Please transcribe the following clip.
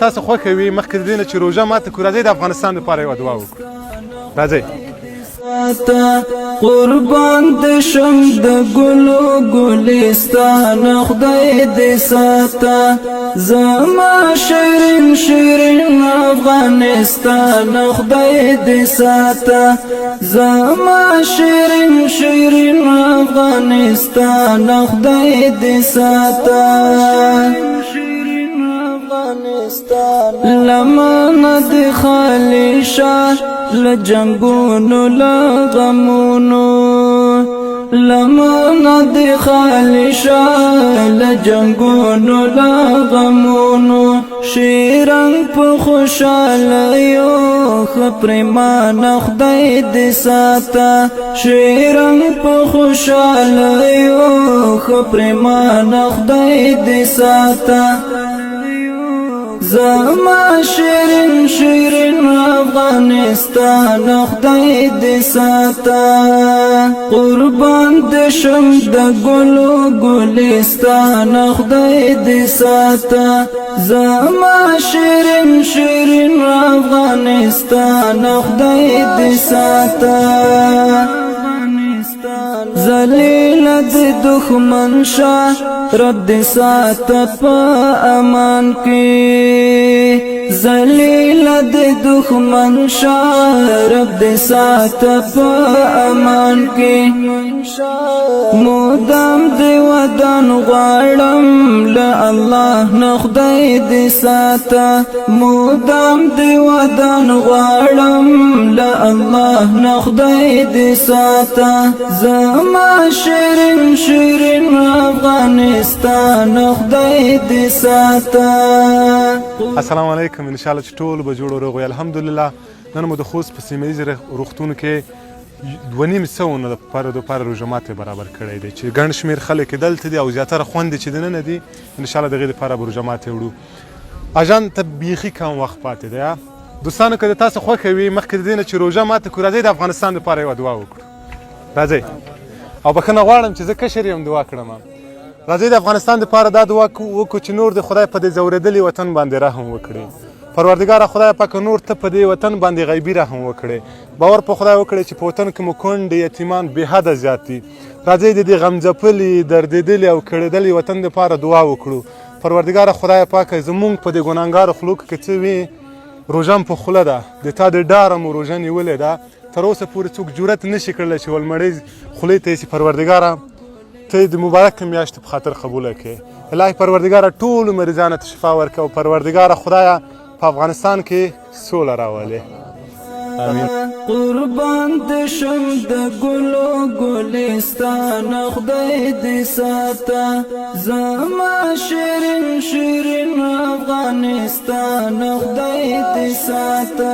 تاسو خوښه وي مخکې د دې نه چې روژه ماته کړو راځئ د افغانستان لپاره یوه دعا وکړو راځئ قربان د شم د ګلو ګلستان خدای دې ساته زما شیرین شیرین افغانستان خدای دې ساته زما شیرین شیرین افغانستان خدای دې ساته لمن د خالی شاه لجنگونو لغمونو لمن د خالی شاه لجنگونو لغمونو شیرنگ په خوشالیو خپرمان خدای دې ساته شیرنگ په خوشالیو خپرمان خدای دې ساته زما شیرین شیرین افغانستان خدای دې ساته قربان د شم د ګلو ګلستان خدای دې ساته زما شیرین شیرین افغانستان خدای دې ساته ذلیل د دښمن شاه رب دې ساته په امان کې ذلیل د دښمن شاه رب دې ساته په امان کې مودام دې ودان غواړم له الله نه خدای دې ساته مودام دې ودان غواړم له الله نه خدای دې ساته زما شیرین شیرین افغانستان خدای دې ساته السلام علیکم ان شاء الله چې ټول به جوړ او روغ وي الحمدلله نن مو د خوست په سیمه ییز روغتون کې 2,500 لپاره روژه ماتې برابر کړی دی چې ګڼ شمېر خلک دلته دي او زیاتره خویندې چې دننه دي انشاءالله د هغې دپاره به روژه ماتې وړو اجان ته بیخي کم وخت پاتې دی دوستانو که د تاسو خوښه وي مخکې د دې نه چې روژه ماته کړو راځئ د افغانستان دپاره یوه دعا وکړو راځئ او بخښنه غواړم چې زه کشر یم دعا کړم راځئ د افغانستان دپاره دا دعا وکړو چې نور د خدای په دې ځورېدلي وطن باندې رحم وکړي پروردګاره خدای پاکه نور ته په دې وطن باندې غیبي رحم وکړي باور په خدای وکړئ چې په وطن کې مو کونډې یتیمان بې حده زیات دي راځئ د دې غمځپلي دردېدلي او کړېدلي وطن دپاره دعا وکړو پروردګاره خدای پاکه زمونږ په دې ګناهګارو خولو کې څه وي روژه م په خوله ده د تا د ډاره مو روژه نیولې ده تر اوسه پورې څوک جرأت نشي کړلی چې ولمړۍ خولې ته یې پروردګاره ته یې د مبارکې میاشتې په خاطر قبوله کړې الهي پروردګاره ټولو مریضانو ته شفا ورکړه او پروردګاره خدایه په افغانستان کې سوله راولې آمین قربان د شم د ګلو ګلستان خدای دې ساته زما شیرین شیرین افغانستان خدای دې ساته